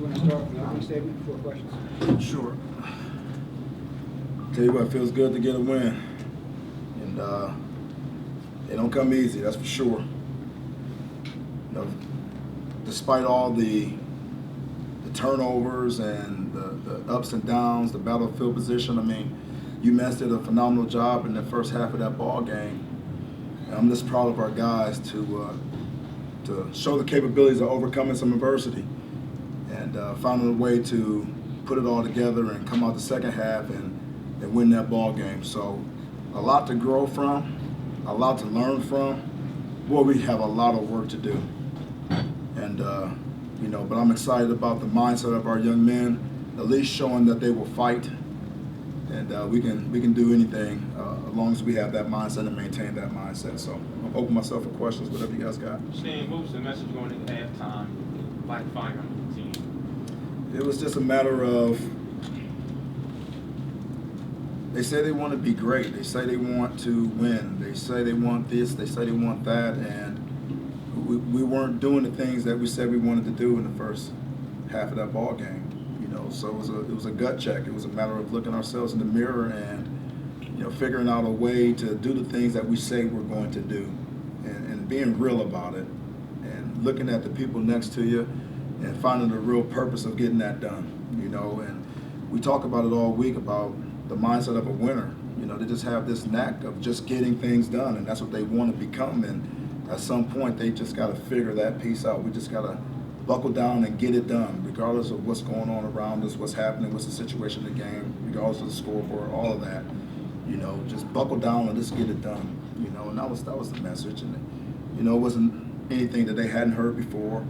want to start with the opening statement before questions? Sure. Tell you what, it feels good to get a win. And it don't come easy, that's for sure. You know, despite all the turnovers and the ups and downs, the battlefield position, I mean, UMass did a phenomenal job in the first half of that ball game. And I'm just proud of our guys to show the capabilities of overcoming some adversity and finding a way to put it all together and come out the second half and win that ball game. So a lot to grow from, a lot to learn from. Boy, we have a lot of work to do. And you know, but I'm excited about the mindset of our young men, at least showing that they will fight, and we can do anything as long as we have that mindset and maintain that mindset. So I'm open myself for questions, whatever you guys got. Stan, what was the message going into halftime, like fire on the team? It was just a matter of, they say they want to be great. They say they want to win. They say they want this. They say they want that, and we weren't doing the things that we said we wanted to do in the first half of that ball game. You know, so it was a gut check. It was a matter of looking ourselves in the mirror and, you know, figuring out a way to do the things that we say we're going to do, and being real about it, and looking at the people next to you and finding the real purpose of getting that done. You know, and we talk about it all week about the mindset of a winner. You know, they just have this knack of just getting things done, and that's what they want to become. And at some point, they just got to figure that piece out. We just got to buckle down and get it done, regardless of what's going on around us, what's happening, what's the situation in the game, regardless of the scoreboard, all of that. You know, just buckle down and just get it done. You know, and that was the message. And you know, it wasn't anything that they hadn't heard before,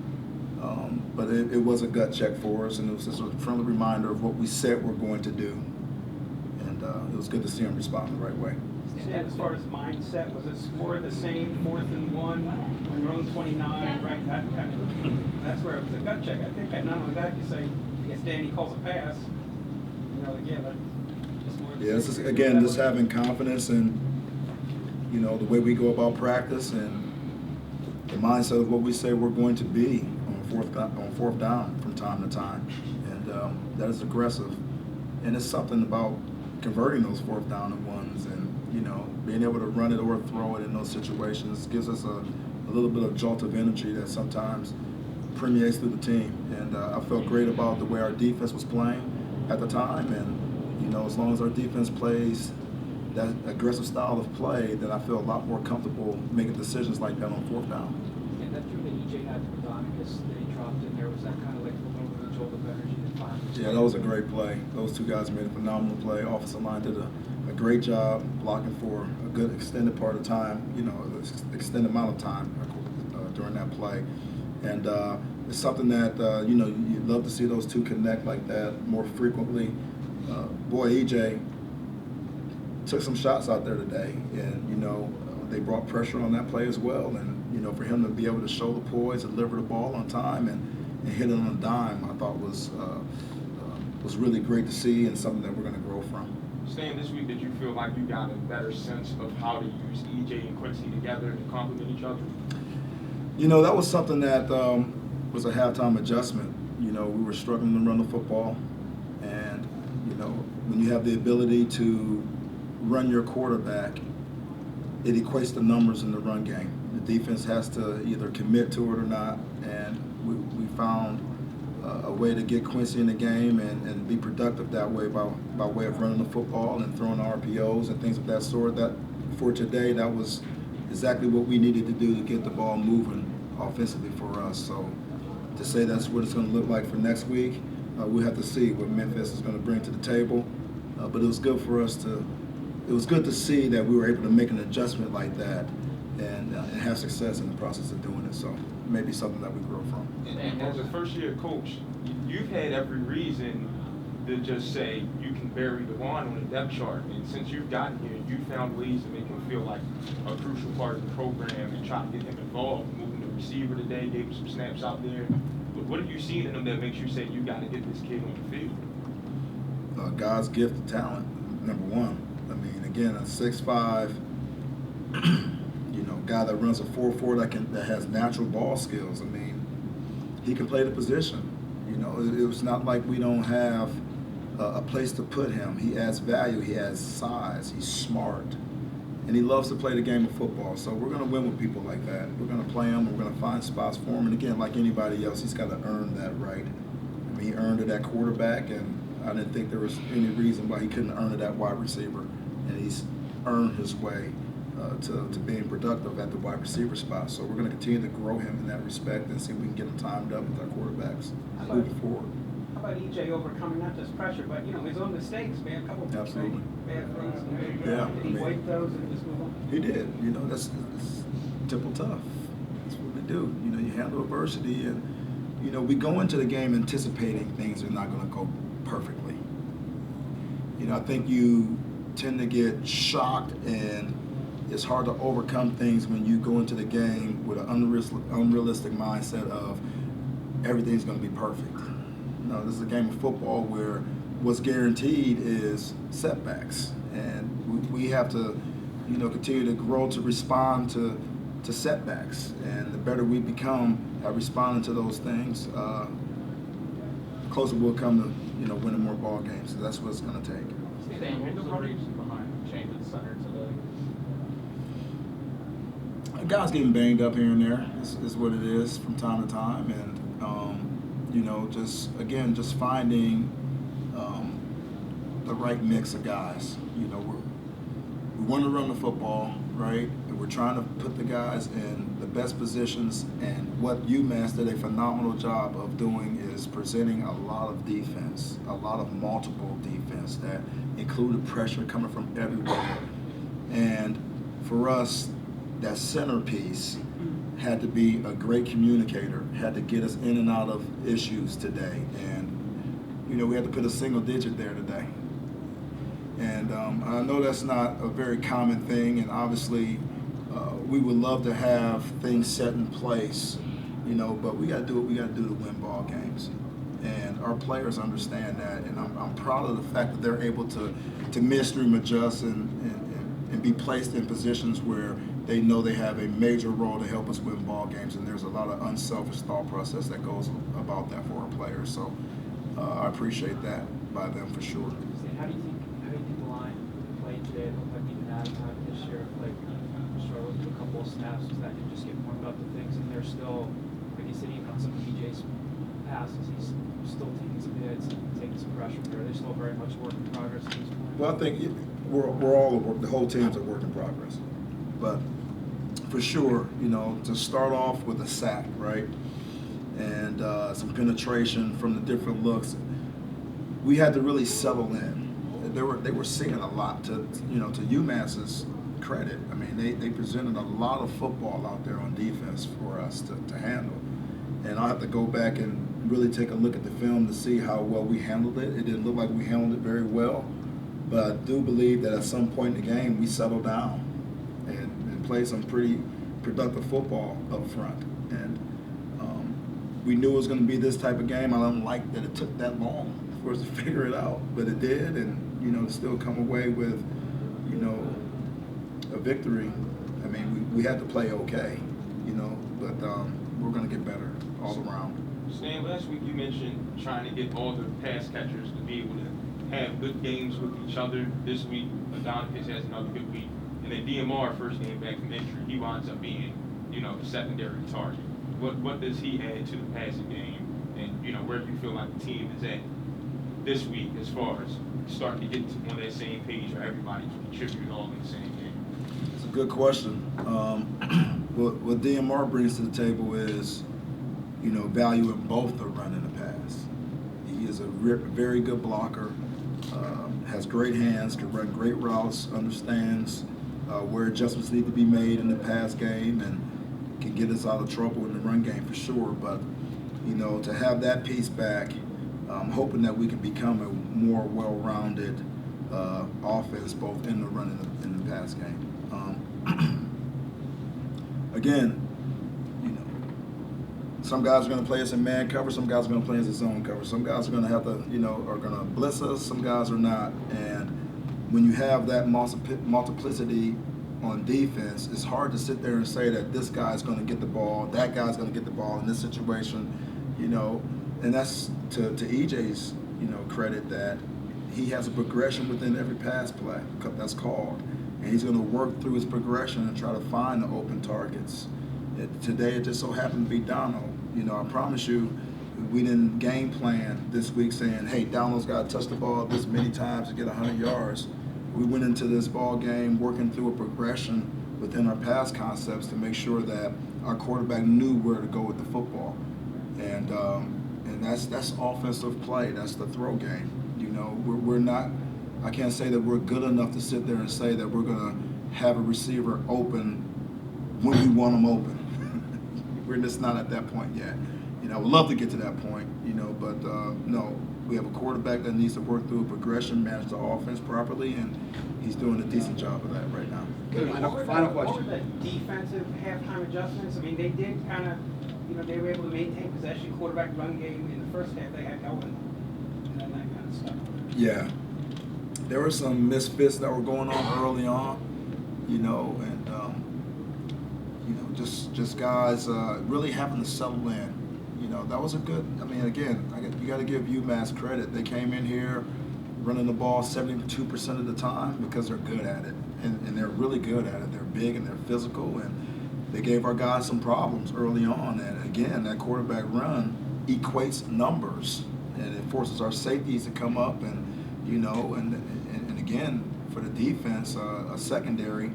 but it was a gut check for us, and it was just a friendly reminder of what we said we're going to do. And it was good to see them respond the right way. And as far as mindset, was it more the same, 4th and 1, on your own 29, right? That's where it was a gut check. I think that not only that, you say, I guess Danny calls a pass, you know, again, just more. Yeah, this is, again, just having confidence in, you know, the way we go about practice and the mindset of what we say we're going to be on fourth down from time to time. And that is aggressive. And it's something about converting those 4th down and 1s, and you know, being able to run it or throw it in those situations gives us a little bit of jolt of energy that sometimes permeates through the team. And I felt great about the way our defense was playing at the time. And you know, as long as our defense plays that aggressive style of play, then I feel a lot more comfortable making decisions like that on 4th down. And that threw that EJ had to Adonicus that he dropped in there, was that kind of like a little bit of jolt of energy that finally? Yeah, that was a great play. Those two guys made a phenomenal play. Offensive line did a great job blocking for a good extended part of time, you know, extended amount of time during that play. And it's something that, you know, you'd love to see those two connect like that more frequently. Boy, EJ took some shots out there today, and, you know, they brought pressure on that play as well. And, you know, for him to be able to show the poise, deliver the ball on time, and hit it on a dime, I thought was really great to see, and something that we're going to grow from. Stan, this week, did you feel like you got a better sense of how to use EJ and Quincy together to complement each other? You know, that was something that was a halftime adjustment. You know, we were struggling to run the football, and, you know, when you have the ability to run your quarterback, it equates the numbers in the run game. The defense has to either commit to it or not, and we found a way to get Quincy in the game and be productive that way by way of running the football and throwing RPOs and things of that sort. That for today, that was exactly what we needed to do to get the ball moving offensively for us. So to say that's what it's going to look like for next week, we'll have to see what Memphis is going to bring to the table. But it was good for us it was good to see that we were able to make an adjustment like that and have success in the process of doing it. So maybe something that we grow from. And as a first-year coach, you've had every reason to just say you can bury the one on the depth chart. And since you've gotten here, you found ways to make him feel like a crucial part of the program and try to get him involved. Moving the receiver today, gave him some snaps out there. But what have you seen in him that makes you say you got to get this kid on the field? God's gift of talent, number one. I mean, again, a 6'5", you know, guy that runs a 4.4 that has natural ball skills. I mean, he can play the position. You You know, it was not like we don't have a place to put him. He adds value. He has size. He's smart. And he loves to play the game of football. So we're going to win with people like that. We're going to play him. We're going to find spots for him. And again, like anybody else, he's got to earn that right. I mean, he earned it at quarterback, and I didn't think there was any reason why he couldn't earn it at wide receiver. And he's earned his way to being productive at the wide receiver spot. So we're going to continue to grow him in that respect and see if we can get him timed up with our quarterbacks moving forward. How about EJ overcoming not just pressure, but his own mistakes, man? A couple of Absolutely. bad things. Yeah, Did he wipe those and just move on? He did. You know, that's Temple tough. That's what we do. You know, you handle adversity, and you know, we go into the game anticipating things are not going to go perfectly. You know, I think you tend to get shocked, and it's hard to overcome things when you go into the game with an unrealistic mindset of everything's going to be perfect. No, this is a game of football where what's guaranteed is setbacks, and we have to, you know, continue to grow to respond to setbacks. And the better we become at responding to those things, the closer we'll come to, you know, winning more ball games. So that's what it's going to take. Dan, what was the reason behind changing center today? Guys getting banged up here and there is what it is from time to time, and you know, just finding the right mix of guys. You know, we want to run the football, right? And we're trying to put the guys in the best positions. And what UMass did a phenomenal job of doing is presenting a lot of defense, a lot of multiple defense that included pressure coming from everywhere. And for us, that centerpiece had to be a great communicator, had to get us in and out of issues today. And, you know, we had to put a single digit there today. And I know that's not a very common thing, and obviously we would love to have things set in place, you know, but we got to do what we got to do to win ball games. And our players understand that, and I'm proud of the fact that they're able to midstream adjust and be placed in positions where they know they have a major role to help us win ball games, and there's a lot of unselfish thought process that goes about that for our players. So I appreciate that by them for sure. How do you think the line played today? It looked like even out of time this year, like struggled with a couple of snaps, so that could just get warmed up to things, and they're still, like you said, even on some of BJ's passes, he's still taking some hits, taking some pressure there. They're still very much work in progress at this point. Well, I think we're all the whole team's a work in progress, but for sure, you know, to start off with a sack, right, and some penetration from the different looks, we had to really settle in. They were seeing a lot. To UMass's credit, I mean, they presented a lot of football out there on defense for us to handle, and I'll have to go back and really take a look at the film to see how well we handled it. It didn't look like we handled it very well, but I do believe that at some point in the game we settled down and played some pretty productive football up front. And we knew it was going to be this type of game. I don't like that it took that long for us to figure it out, but it did, and you know, to still come away with, you know, a victory. I mean, we had to play okay, you know, but we're going to get better all around. Stan, last week you mentioned trying to get all the pass catchers to be able to have good games with each other. This week, Adonicus has another good week. And then DMR, first game back from injury, he winds up being, you know, the secondary target. What does he add to the passing game? And, you know, where do you feel like the team is at this week as far as starting to get on that same page where everybody can contribute all in the same game? It's a good question. What DMR brings to the table is, you know, value in both the run and the pass. He is a very good blocker, has great hands, can run great routes, understands where adjustments need to be made in the pass game, and can get us out of trouble in the run game for sure. But, you know, to have that piece back, I'm hoping that we can become a more well-rounded offense both in the run and in the pass game. Again, you know, some guys are going to play us in man cover, some guys are going to play us in zone cover. Some guys are going to have to, you know, are going to blitz us, some guys are not. And when you have that multiplicity on defense, it's hard to sit there and say that this guy's going to get the ball, that guy's going to get the ball in this situation. You know, and that's to EJ's, credit, that he has a progression within every pass play that's called, and he's going to work through his progression and try to find the open targets. Today it just so happened to be Donald. I promise you, we didn't game plan this week saying, hey, Donald's got to touch the ball this many times to get 100 yards. We went into this ball game working through a progression within our pass concepts to make sure that our quarterback knew where to go with the football. And that's offensive play. That's the throw game. We're not, I can't say that we're good enough to sit there and say that we're going to have a receiver open when we want them open. We're just not at that point yet. I would love to get to that point, but no, we have a quarterback that needs to work through a progression, manage the offense properly, and he's doing a decent job of that right now. Good. What were Final the- What question. were the defensive halftime adjustments? I mean, they did kind of, they were able to maintain possession, quarterback run game. In the first half, they had Elvin and then that kind of stuff. Yeah, there were some misfits that were going on early on, and just guys really having to settle in. That was a good. I mean, again, you got to give UMass credit. They came in here running the ball 72% of the time because they're good at it, and they're really good at it. They're big and they're physical, and they gave our guys some problems early on. And again, that quarterback run equates numbers, and it forces our safeties to come up, and and again, for the defense, a secondary.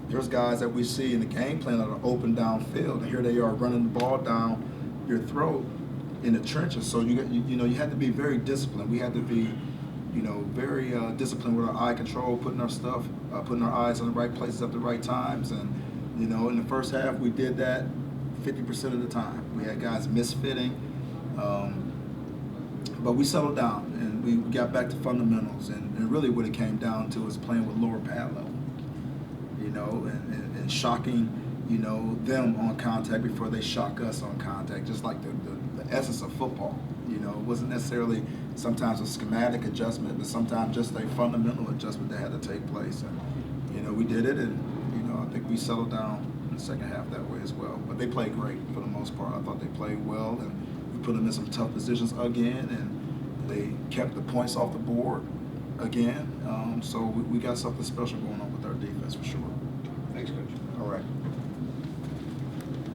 There's guys that we see in the game plan that are open downfield, and here they are running the ball down your throat in the trenches. So you had to be very disciplined. We had to be, very disciplined with our eye control, putting our eyes in the right places at the right times. And in the first half, we did that 50% of the time. We had guys misfitting, but we settled down and we got back to fundamentals. And really, what it came down to is playing with lower pad level, and shocking. Them on contact before they shock us on contact, just like the essence of football. It wasn't necessarily sometimes a schematic adjustment, but sometimes just a fundamental adjustment that had to take place. And, we did it, and, I think we settled down in the second half that way as well. But they played great for the most part. I thought they played well, and we put them in some tough positions again, and they kept the points off the board again. So we got something special going on with our defense for sure. Thanks, Coach. All right.